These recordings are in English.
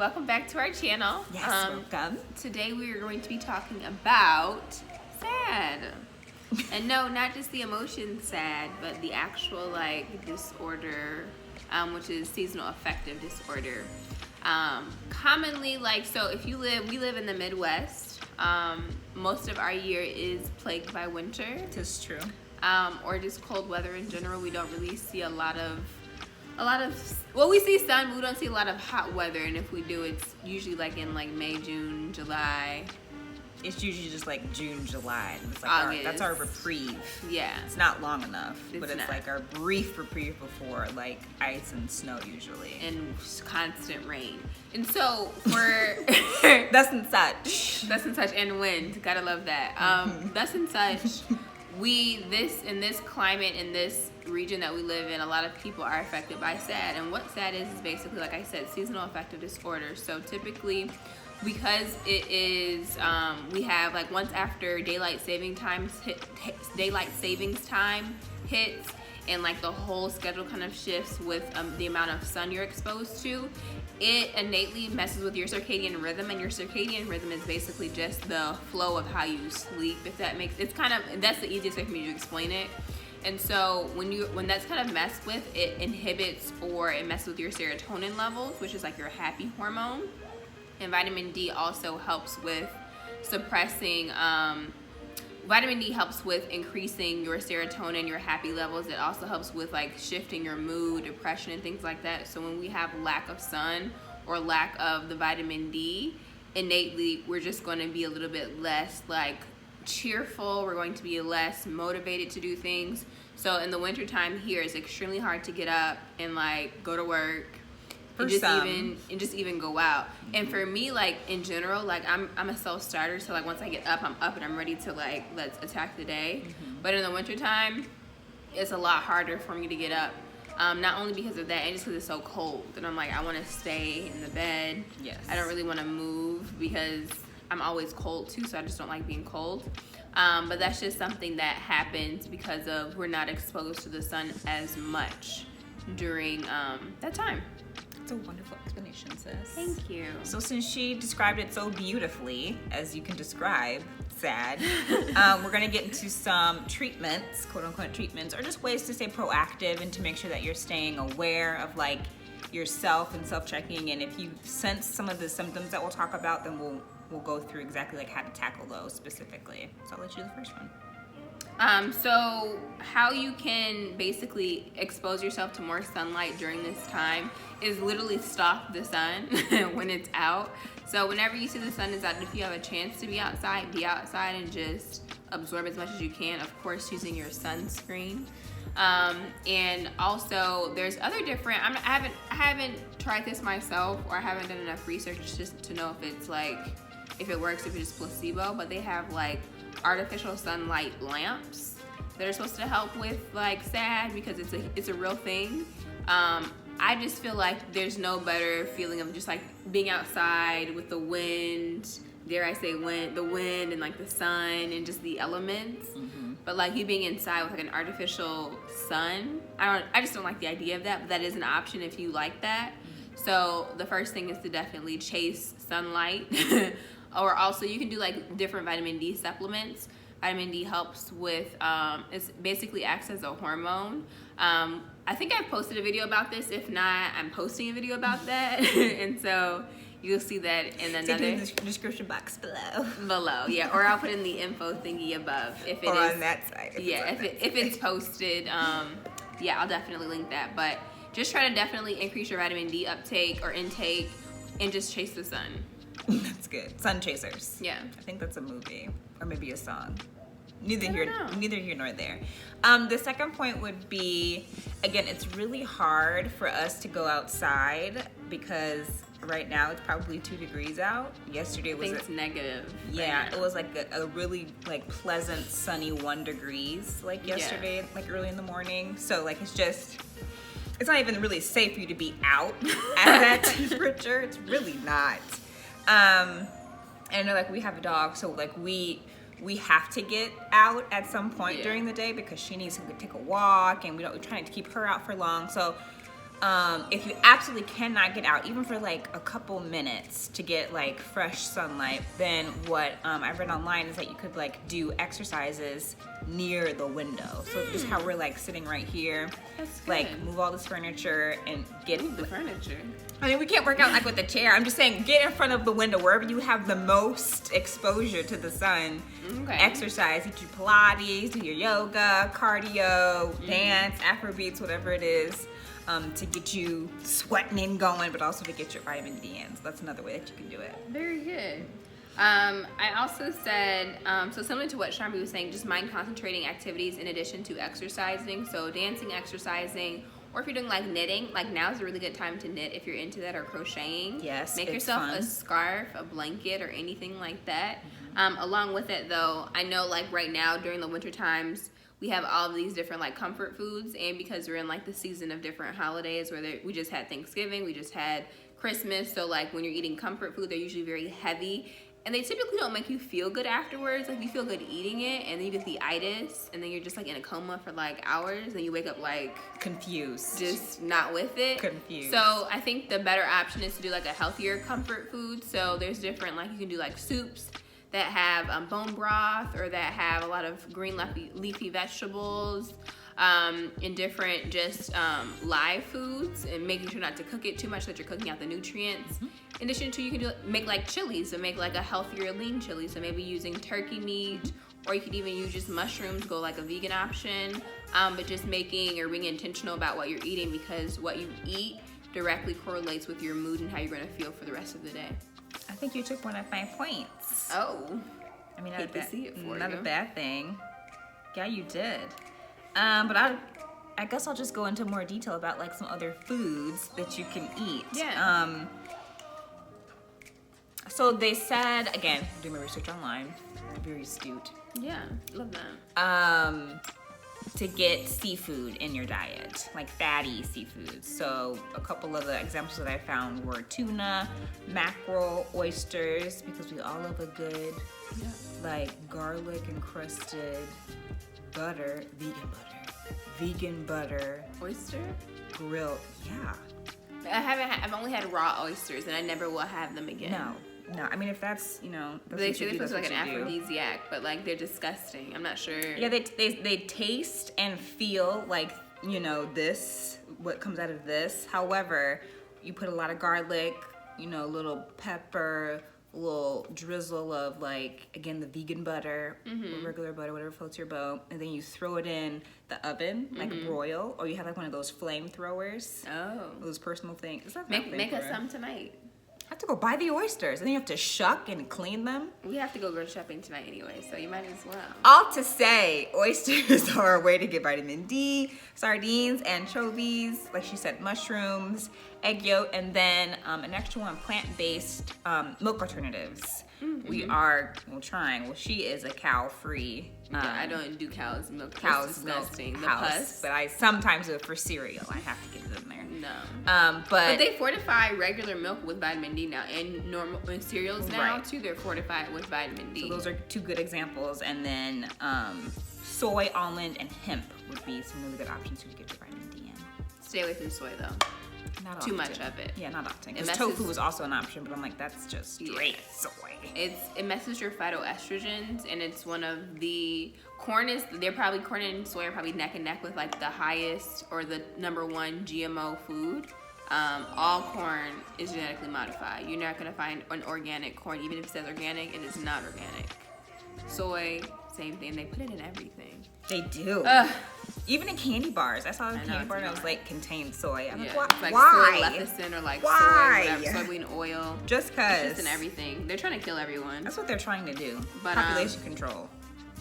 welcome back to our channel. Yes, welcome. Today we are going to be talking about SAD. And no, not just the emotion SAD, but the actual like disorder, which is seasonal affective disorder. Commonly, like, so if we live in the Midwest, most of our year is plagued by winter. This is true. Or just cold weather in general. We don't really see a lot of, well, we see sun, but we don't see a lot of hot weather. And if we do, it's usually like in like May, June, July. It's usually just like June, July. It's like that's our reprieve. Yeah. It's not long enough, but it's not. like our brief reprieve before like ice and snow usually. And constant rain. And so for Thus and such. Thus and such and wind. Gotta love that. Thus and such. In this climate, in this region that we live in, a lot of people are affected by SAD. And what SAD is basically, like I said, seasonal affective disorder. So typically, because it is, we have like once after daylight savings time hits, and like the whole schedule kind of shifts with the amount of sun you're exposed to, it innately messes with your circadian rhythm. And your circadian rhythm is basically just the flow of how you sleep, if that makes, that's the easiest way for me to explain it. And so when that's kind of messed with, it inhibits or it messes with your serotonin levels, which is like your happy hormone. And vitamin D also helps with suppressing, vitamin D helps with increasing your serotonin, your happy levels. It also helps with like shifting your mood, depression, and things like that. So when we have lack of sun or lack of the vitamin D, innately we're just going to be a little bit less like cheerful. We're going to be less motivated to do things. So in the wintertime here, it's extremely hard to get up and like go to work. And just even go out. And for me, like in general, like I'm a self-starter, so like once I get up, I'm up and I'm ready to like let's attack the day. But in the wintertime, it's a lot harder for me to get up. Not only because of that, and just because it's so cold. And I'm like, I want to stay in the bed. Yes. I don't really want to move because I'm always cold too, so I just don't like being cold. But that's just something that happens because of we're not exposed to the sun as much during that time. It's a wonderful explanation, sis. Thank you. So since she described it so beautifully, as you can describe SAD, we're going to get into some treatments, quote-unquote treatments, or just ways to stay proactive and to make sure that you're staying aware of like yourself and self-checking. And if you sense some of the symptoms that we'll talk about, then we'll go through exactly like how to tackle those specifically. So I'll let you do the first one. So how you can basically expose yourself to more sunlight during this time is literally stalk the sun when it's out. So whenever you see the sun is out, if you have a chance to be outside and just absorb as much as you can, of course using your sunscreen. And also there's other different, I haven't tried this myself, or I haven't done enough research just to know if it's like, if it works, if it's just placebo, but they have like artificial sunlight lamps that are supposed to help with like SAD because it's a real thing. I just feel like there's no better feeling of just like being outside with the wind, dare I say wind, the wind and like the sun and just the elements. But like you being inside with like an artificial sun, I just don't like the idea of that, but that is an option if you like that. So the first thing is to definitely chase sunlight. Or also you can do like different vitamin D supplements. Vitamin D helps with, it basically acts as a hormone. I think I've posted a video about this. If not, I'm posting a video about that. And so you'll see that in another in the description box below. Yeah. Or I'll put in the info thingy above. If it or is, on that side. If it's posted, yeah, I'll definitely link that. But just try to definitely increase your vitamin D uptake or intake and just chase the sun. That's good. Sun Chasers. Yeah. I think that's a movie or maybe a song. Neither here nor there. The second point would be, again, it's really hard for us to go outside because right now it's probably 2 degrees out. Yesterday was it's negative. Yeah, it was like a really like pleasant sunny 1 degrees like yesterday, like early in the morning. So like it's not even really safe for you to be out at that temperature. It's really not. And I know like we have a dog, so like we have to get out at some point during the day because she needs to take a walk, and we're trying to keep her out for long. So If you absolutely cannot get out, even for like a couple minutes to get like fresh sunlight, then what I read online is that you could like do exercises near the window. So just how we're like sitting right here, That's good. like move all this furniture and get The furniture. I mean, we can't work out like with the chair. I'm just saying, get in front of the window wherever you have the most exposure to the sun. Okay. Exercise, do your Pilates, do your yoga, cardio, dance, Afrobeats, whatever it is, to get you sweating and going, but also to get your vitamin D in. So that's another way that you can do it. Very good. I also said, so similar to what Sharmi was saying, just mind concentrating activities in addition to exercising. So dancing, exercising, or if you're doing like knitting, like now is a really good time to knit if you're into that, or crocheting. Yes, Make it's yourself fun. a scarf, a blanket, or anything like that. Along with it though, I know like right now during the winter times, we have all of these different like comfort foods, and because we're in like the season of different holidays where we just had Thanksgiving, we just had Christmas, so like when you're eating comfort food, they're usually very heavy, and they typically don't make you feel good afterwards. Like you feel good eating it, and then you get the itis, and then you're just like in a coma for like hours, and you wake up like Confused. just not with it. Confused. So I think the better option is to do like a healthier comfort food. So there's different, like you can do like soups that have bone broth, or that have a lot of green leafy vegetables, and different just live foods, and making sure not to cook it too much so that you're cooking out the nutrients. In addition to, you can make like chilies, so make like a healthier lean chili, so maybe using turkey meat, or you could even use just mushrooms, go like a vegan option, but just making or being intentional about what you're eating, because what you eat directly correlates with your mood and how you're going to feel for the rest of the day. I think you took one of my points. Oh, I mean, hate to see it for not you. a bad thing. Yeah, you did. But I guess I'll just go into more detail about like some other foods that you can eat. Yeah. So they said, again, doing my research online, very astute, Yeah, love that. to get seafood in your diet, like fatty seafood. So a couple of the examples that I found were tuna, mackerel, oysters, because we all love a good, like garlic encrusted butter, vegan butter, Oyster? grilled. Yeah. I've only had raw oysters, and I never will have them again. No. I mean, if that's, that's They what say you they're do, supposed to be that's like an what you do. aphrodisiac, but like they're disgusting. I'm not sure. Yeah, they taste and feel like, this, what comes out of this. However, you put a lot of garlic, a little pepper, a little drizzle of like, again, the vegan butter, or regular butter, whatever floats your boat. And then you throw it in the oven, like broil, or you have like one of those flamethrowers. Oh. Those personal things. Is that Make us some tonight. I have to go buy the oysters, and then you have to shuck and clean them. We have to go grocery shopping tonight anyway, so you might as well. All to say, oysters are a way to get vitamin D, sardines, anchovies, like she said, mushrooms, egg yolk, and then an extra one, plant-based milk alternatives. We are, trying. Well, she is a cow-free. Yeah, I don't do cow's milk. Cow's It's disgusting. milk The house, pus. but I sometimes do it for cereal. I have to get it in there. No. But they fortify regular milk with vitamin D now, and normal cereals now Right. too. They're fortified with vitamin D. so those are two good examples, and then soy, almond, and hemp would be some really good options to get your vitamin D in. Stay away from soy though. Not Too often. much of it. Yeah, not often. It Because messes- tofu was also an option, but I'm like, that's just straight soy. It messes your phytoestrogens, and it's one of the corn and soy are probably neck and neck with like the highest or the #1 GMO food. All corn is genetically modified. You're not gonna find an organic corn, even if it says organic, it is not organic. Soy, same thing. They put it in everything. They do. Ugh. Even in candy bars. I saw a know, candy it's bar and it was not. like contained soy. I'm Yeah, like, it's like why? soy lecithin or like Why? soy, whatever, soybean oil. Just It's because. just in everything. They're trying to kill everyone. That's what they're trying to do. But, Population control.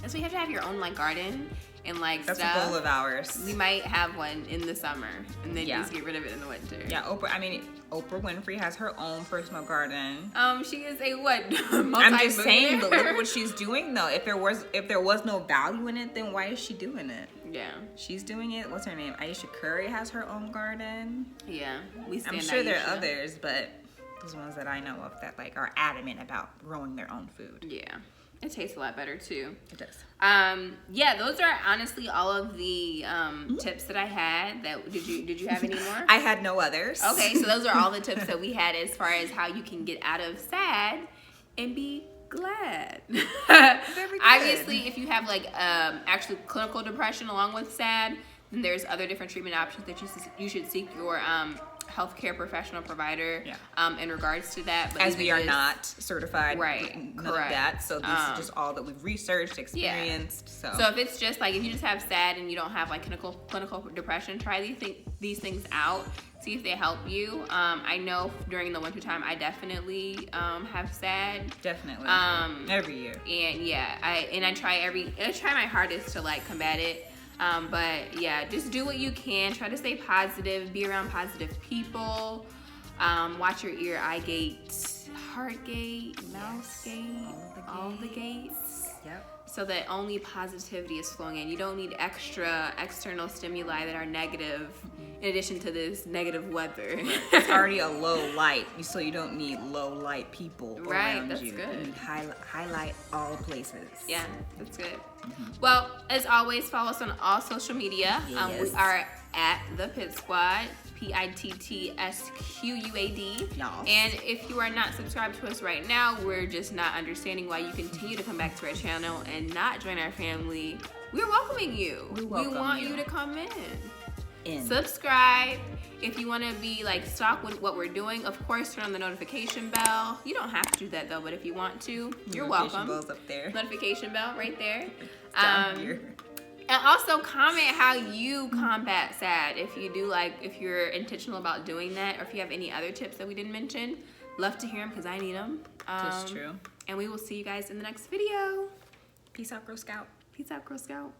So you have to have your own like garden and like That's stuff. a goal of ours. We might have one in the summer, and then Yeah. just get rid of it in the winter. Yeah, Oprah Winfrey has her own personal garden. She is a what? I'm just saying, but look multi-millionaire? at what she's doing though. If there was no value in it, then why is she doing it? Yeah, She's doing it. What's her name? Aisha Curry has her own garden. yeah. We stand I'm sure there Aisha. are others, but those ones that I know of that like are adamant about growing their own food. Yeah. It tastes a lot better too. It does. Yeah, those are honestly all of the tips that I had. Did you have any more? I had no others. Okay, so those are all the tips that we had as far as how you can get out of SAD and be glad. Very good. Obviously, if you have like actually clinical depression along with SAD, then there's other different treatment options that you should seek your healthcare professional provider in regards to that. But as we are not certified, right? None Correct. of that. So this is just all that we've researched, experienced. Yeah. So if it's just like if you just have SAD and you don't have like clinical depression, try these things out. See if they help you. I know during the winter time, I definitely have SAD. Definitely. Every year. And yeah, I try my hardest to like combat it. But yeah, just do what you can. Try to stay positive. Be around positive people. Watch your ear, eye gate, heart gate, mouth gate, all the gates. Yep. So that only positivity is flowing in. You don't need extra external stimuli that are negative in addition to this negative weather. It's already a low light, so you don't need low light people around that's you. good. You need highlight all places. Yeah, that's good. Well, as always, follow us on all social media. Yes. We are at the Pittsquad, PITTSQUAD. Yes. And if you are not subscribed to us right now, we're just not understanding why you continue to come back to our channel and not join our family. We're welcoming you. We want you to come in. Subscribe. If you want to be like stock with what we're doing, of course, turn on the notification bell. You don't have to do that though, but if you want to, you're welcome. Notification bell's up there. Notification bell right there. Down here. And also comment how you combat SAD. If you're intentional about doing that, or if you have any other tips that we didn't mention, love to hear them because I need them. That's true. And we will see you guys in the next video. Peace out, Girl Scout. Peace out, Girl Scout.